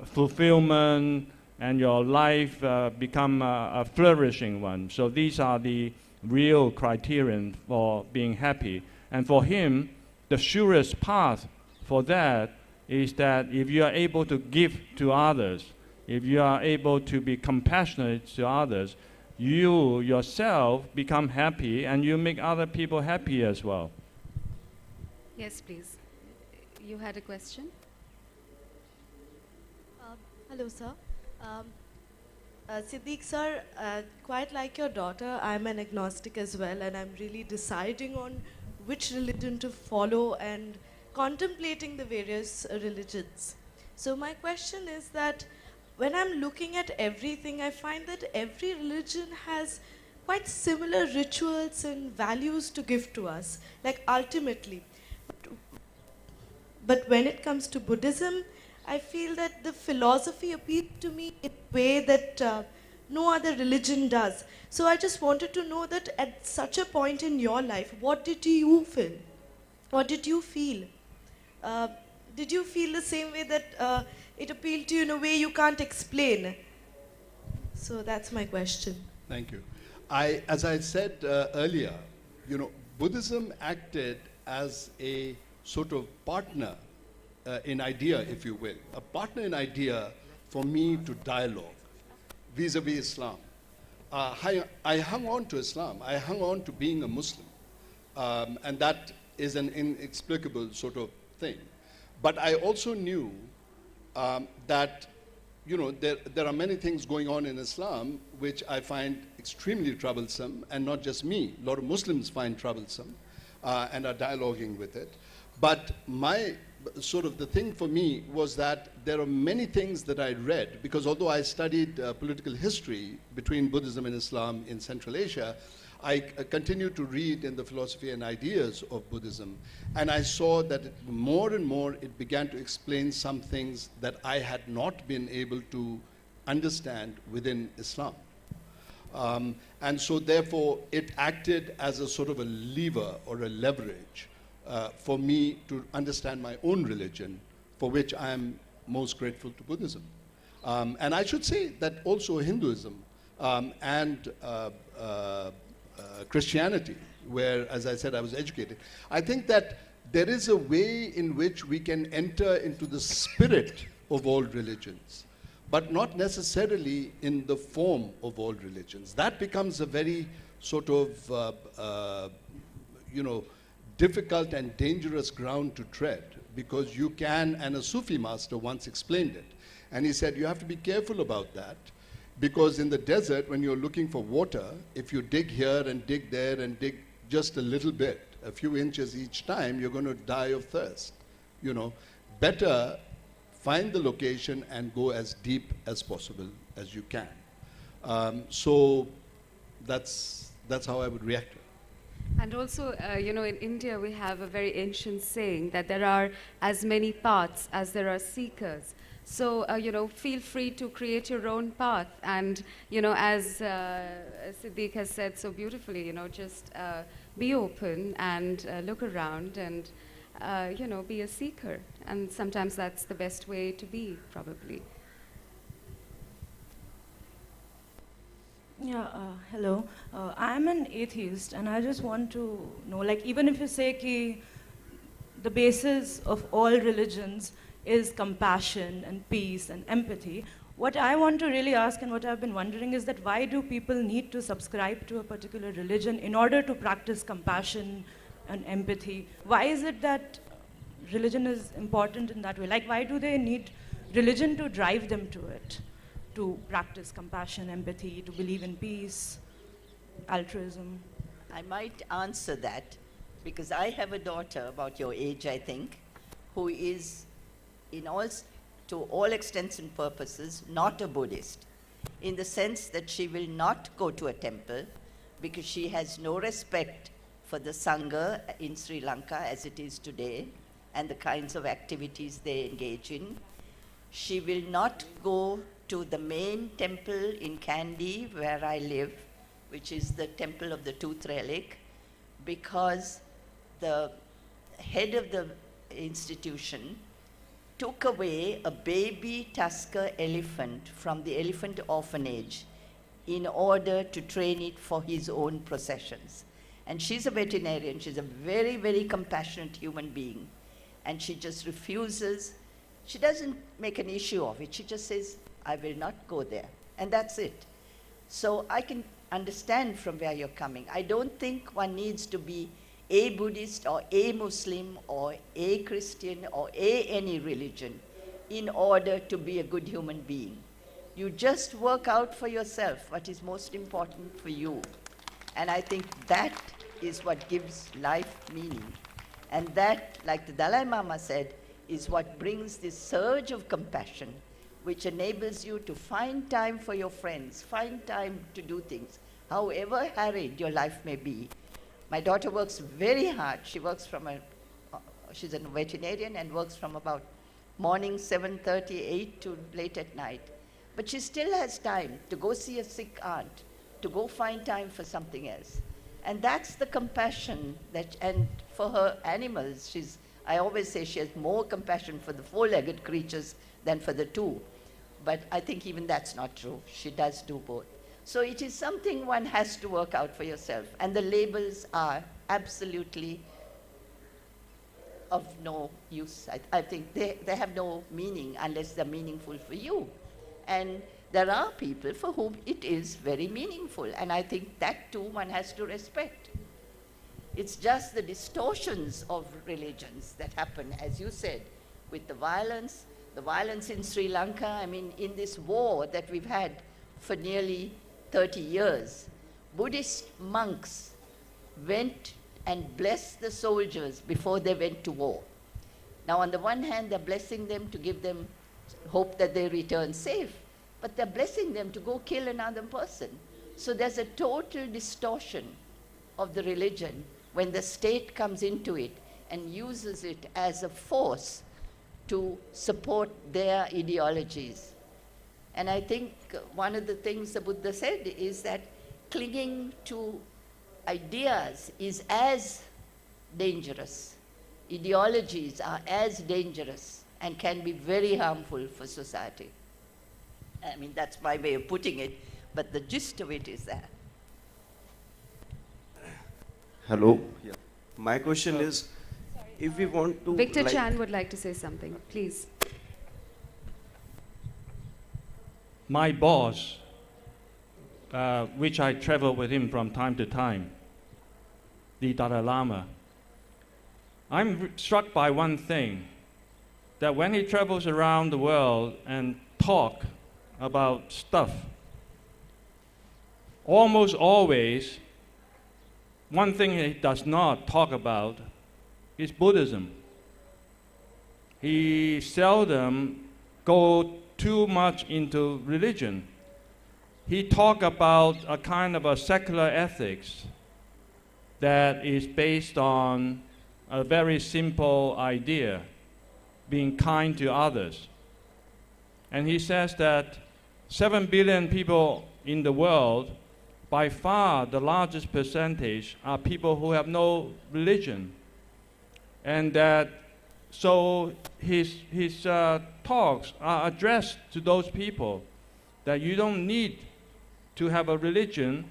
fulfillment, and your life become a flourishing one. So these are the real criterion for being happy. And for him, the surest path for that is that if you are able to give to others, if you are able to be compassionate to others, you yourself become happy and you make other people happy as well.
Yes, please. You had a question?
Hello, sir. Siddiq, sir, quite like your daughter, I'm an agnostic as well, and I'm really deciding on which religion to follow and contemplating the various religions. So my question is that when I'm looking at everything, I find that every religion has quite similar rituals and values to give to us, like ultimately. But when it comes to Buddhism, I feel that the philosophy appealed to me in a way that no other religion does. So I just wanted to know that at such a point in your life, what did you feel? What did you feel? Did you feel the same way that it appealed to you in a way you can't explain? So that's my question.
Thank you. As I said earlier, Buddhism acted as a sort of partner in idea, if you will, a partner in idea for me to dialogue vis-a-vis Islam. I hung on to Islam. I hung on to being a Muslim. And that is an inexplicable sort of thing. But I also knew that there are many things going on in Islam which I find extremely troublesome, and not just me. A lot of Muslims find troublesome and are dialoguing with it. But the thing for me was that there are many things that I read, because although I studied political history between Buddhism and Islam in Central Asia, I continued to read in the philosophy and ideas of Buddhism, and I saw that more and more it began to explain some things that I had not been able to understand within Islam. And so therefore it acted as a sort of a lever or a leverage for me to understand my own religion, for which I am most grateful to Buddhism. And I should say that also Hinduism and Christianity, where, as I said, I was educated. I think that there is a way in which we can enter into the spirit of all religions, but not necessarily in the form of all religions. That becomes a very sort of, difficult and dangerous ground to tread, because you can, and a Sufi master once explained it, and he said, you have to be careful about that, because in the desert, when you're looking for water, if you dig here and dig there and dig just a little bit, a few inches each time, you're going to die of thirst. Better find the location and go as deep as possible as you can. So that's how I would react to it.
And also, in India we have a very ancient saying that there are as many paths as there are seekers. So, feel free to create your own path. And, as Siddiq has said so beautifully, just be open and look around and, be a seeker. And sometimes that's the best way to be, probably.
Yeah, hello. I'm an atheist, and I just want to know, like, even if you say ki the basis of all religions is compassion and peace and empathy, what I want to really ask and what I've been wondering is that why do people need to subscribe to a particular religion in order to practice compassion and empathy? Why is it that religion is important in that way? Like, why do they need religion to drive them to it? To practice compassion, empathy, to believe in peace, altruism?
I might answer that because I have a daughter about your age, I think, who is to all extents and purposes not a Buddhist, in the sense that she will not go to a temple because she has no respect for the Sangha in Sri Lanka as it is today and the kinds of activities they engage in. She will not go to the main temple in Kandy, where I live, which is the Temple of the Tooth Relic, because the head of the institution took away a baby tusker elephant from the elephant orphanage in order to train it for his own processions. And she's a veterinarian, she's a very, very compassionate human being, and she just refuses. She doesn't make an issue of it, she just says, I will not go there, and that's it. So I can understand from where you're coming. I don't think one needs to be a Buddhist or a Muslim or a Christian or any religion in order to be a good human being. You just work out for yourself what is most important for you. And I think that is what gives life meaning. And that, like the Dalai Lama said, is what brings this surge of compassion, which enables you to find time for your friends, find time to do things, however harried your life may be. My daughter works very hard. She works she's a veterinarian and works from about morning 7:30, 8 to late at night. But she still has time to go see a sick aunt, to go find time for something else. And that's the compassion and for her animals, I always say she has more compassion for the four-legged creatures than for the two. But I think even that's not true. She does do both. So it is something one has to work out for yourself. And the labels are absolutely of no use. I think they have no meaning unless they're meaningful for you. And there are people for whom it is very meaningful. And I think that too one has to respect. It's just the distortions of religions that happen, as you said, with the violence in Sri Lanka. I mean, in this war that we've had for nearly 30 years, Buddhist monks went and blessed the soldiers before they went to war. Now, on the one hand, they're blessing them to give them hope that they return safe, but they're blessing them to go kill another person. So there's a total distortion of the religion when the state comes into it and uses it as a force to support their ideologies. And I think one of the things the Buddha said is that clinging to ideas is as dangerous. Ideologies are as dangerous and can be very harmful for society. I mean, that's my way of putting it, but the gist of it is that.
Hello. Yeah. My question is, if we want to...
Victor Chan would like to say something, please.
My boss, which I travel with him from time to time, the Dalai Lama, I'm struck by one thing, that when he travels around the world and talk about stuff, almost always, one thing he does not talk about is Buddhism. He seldom go too much into religion. He talk about a kind of a secular ethics that is based on a very simple idea, being kind to others. And he says that 7 billion people in the world, by far the largest percentage are people who have no religion. And that so his talks are addressed to those people, that you don't need to have a religion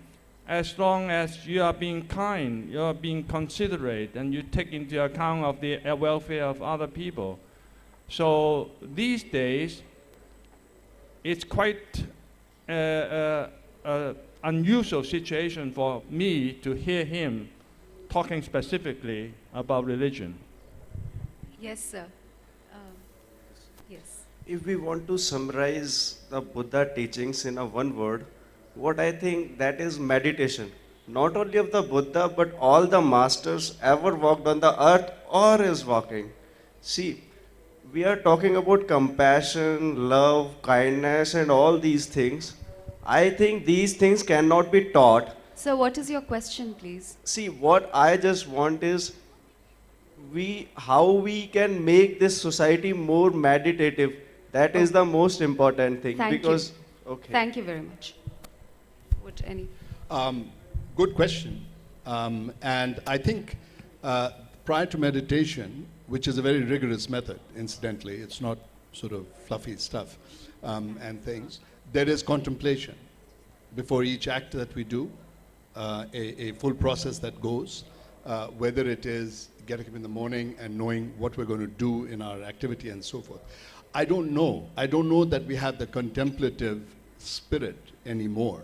as long as you are being kind, you are being considerate, and you take into account of the welfare of other people. So these days, it's quite unusual situation for me to hear him talking specifically about religion.
Yes, sir. Yes.
If we want to summarize the Buddha teachings in a one word, what I think that is meditation. Not only of the Buddha, but all the masters ever walked on the earth or is walking. See, we are talking about compassion, love, kindness, and all these things. I think these things cannot be taught.
So what is your question, please?
See, what I just want is how we can make this society more meditative. That is the most important thing.
Thank
because,
you.
Okay.
Thank you very much. Would any?
Good question. And I think prior to meditation, which is a very rigorous method, incidentally, it's not sort of fluffy stuff and things, there is contemplation before each act that we do, a full process that goes, whether it is getting up in the morning and knowing what we're going to do in our activity and so forth. I don't know that we have the contemplative spirit anymore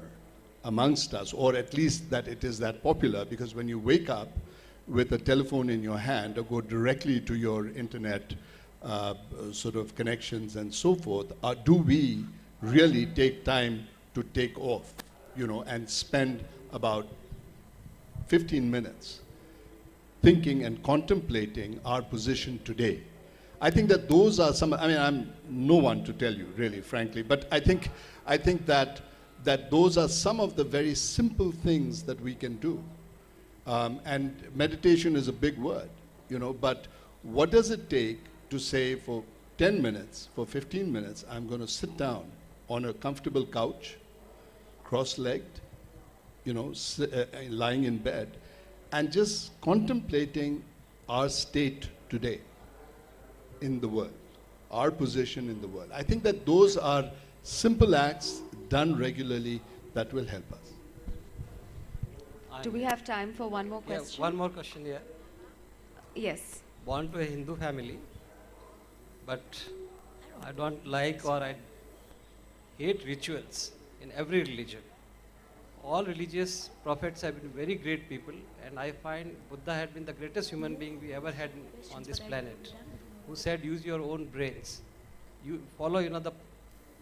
amongst us, or at least that it is that popular, because when you wake up with a telephone in your hand or go directly to your internet sort of connections and so forth, do we really take time to take off, and spend about 15 minutes thinking and contemplating our position today? I think that those are some, I'm no one to tell you, really, frankly, but I think that those are some of the very simple things that we can do. And meditation is a big word, but what does it take to say for 10 minutes, for 15 minutes, I'm going to sit down on a comfortable couch, cross-legged, lying in bed, and just contemplating our state today in the world, our position in the world. I think that those are simple acts done regularly that will help us.
Do we have time for one more question?
Yeah, one more question here.
Yes.
Born to a Hindu family, but I don't like or I hate rituals in every religion. All religious prophets have been very great people, and I find Buddha had been the greatest human being we ever had on this planet, who said, use your own brains. You follow, the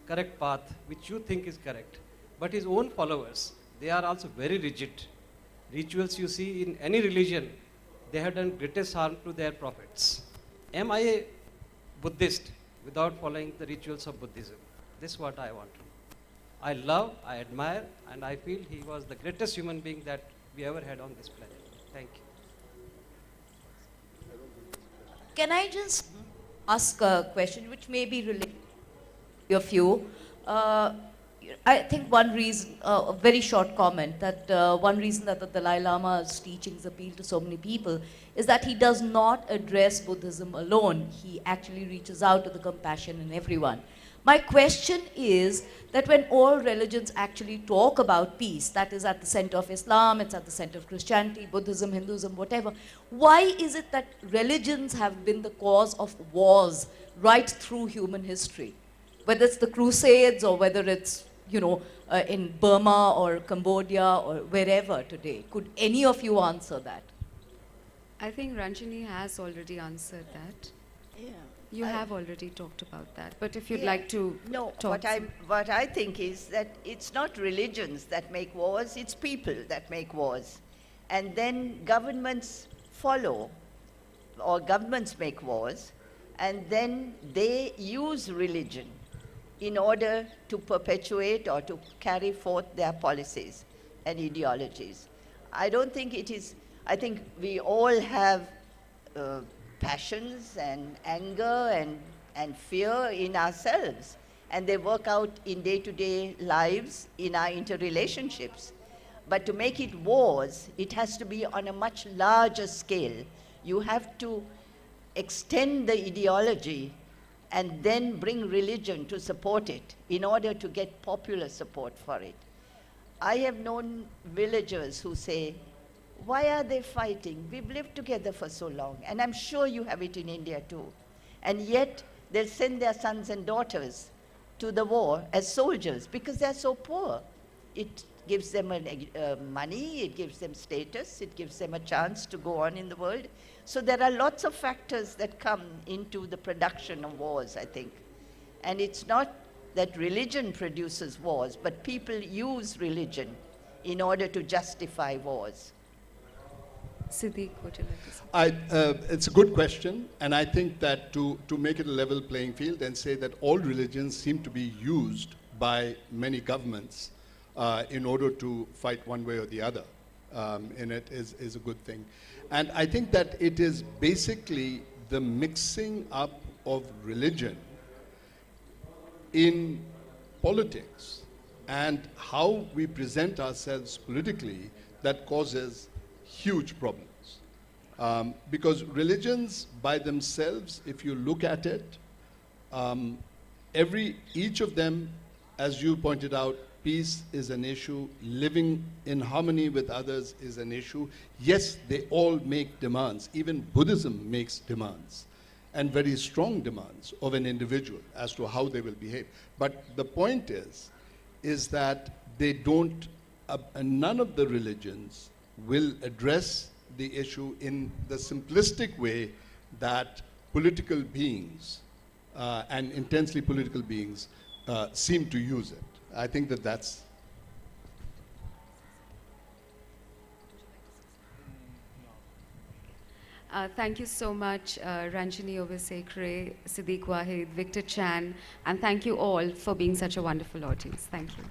correct path, which you think is correct. But his own followers, they are also very rigid. Rituals you see in any religion, they have done greatest harm to their prophets. Am I a Buddhist without following the rituals of Buddhism? This is what I want to know. I love, I admire, and I feel he was the greatest human being that we ever had on this planet. Thank you.
Can I just ask a question which may be related to a few? I think one reason, a very short comment, that one reason that the Dalai Lama's teachings appeal to so many people is that he does not address Buddhism alone. He actually reaches out to the compassion in everyone. My question is that when all religions actually talk about peace, that is at the center of Islam, it's at the center of Christianity, Buddhism, Hinduism, whatever, why is it that religions have been the cause of wars right through human history? Whether it's the Crusades or whether it's, in Burma or Cambodia or wherever today. Could any of you answer that?
I think Ranjini has already answered that.
Yeah.
You have already talked about that. But if you'd like to
No,
talk.
what I think is that it's not religions that make wars, it's people that make wars. And then governments follow, or governments make wars, and then they use religion in order to perpetuate or to carry forth their policies and ideologies. I don't think it is, I think we all have passions and anger and fear in ourselves, and they work out in day-to-day lives in our interrelationships. But to make it wars, it has to be on a much larger scale. You have to extend the ideology and then bring religion to support it in order to get popular support for it. I have known villagers who say, why are they fighting? We've lived together for so long, and I'm sure you have it in India too. And yet, they'll send their sons and daughters to the war as soldiers because they're so poor. It gives them money, it gives them status, it gives them a chance to go on in the world. So there are lots of factors that come into the production of wars, I think. And it's not that religion produces wars, but people use religion in order to justify wars.
Siddiq, would you like to say?
It's a good question, and I think that to make it a level playing field and say that all religions seem to be used by many governments in order to fight one way or the other in it is a good thing. And I think that it is basically the mixing up of religion in politics and how we present ourselves politically that causes huge problems. Because religions by themselves, if you look at it, each of them, as you pointed out, peace is an issue, living in harmony with others is an issue. Yes, they all make demands. Even Buddhism makes demands, and very strong demands of an individual as to how they will behave. But the point is that they don't, none of the religions will address the issue in the simplistic way that political beings and intensely political beings seem to use it. I think that that's...
Thank you so much, Ranjini Obeyesekere, Siddiq Wahid, Victor Chan, and thank you all for being such a wonderful audience. Thank you.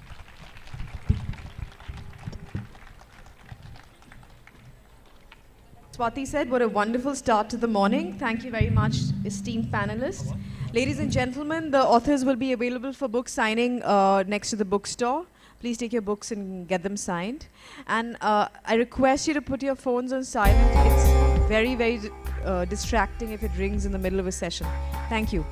Swati said, what a wonderful start to the morning. Thank you very much, esteemed panelists. Ladies and gentlemen, the authors will be available for book signing next to the bookstore. Please take your books and get them signed. And I request you to put your phones on silent. It's very, very distracting if it rings in the middle of a session. Thank you.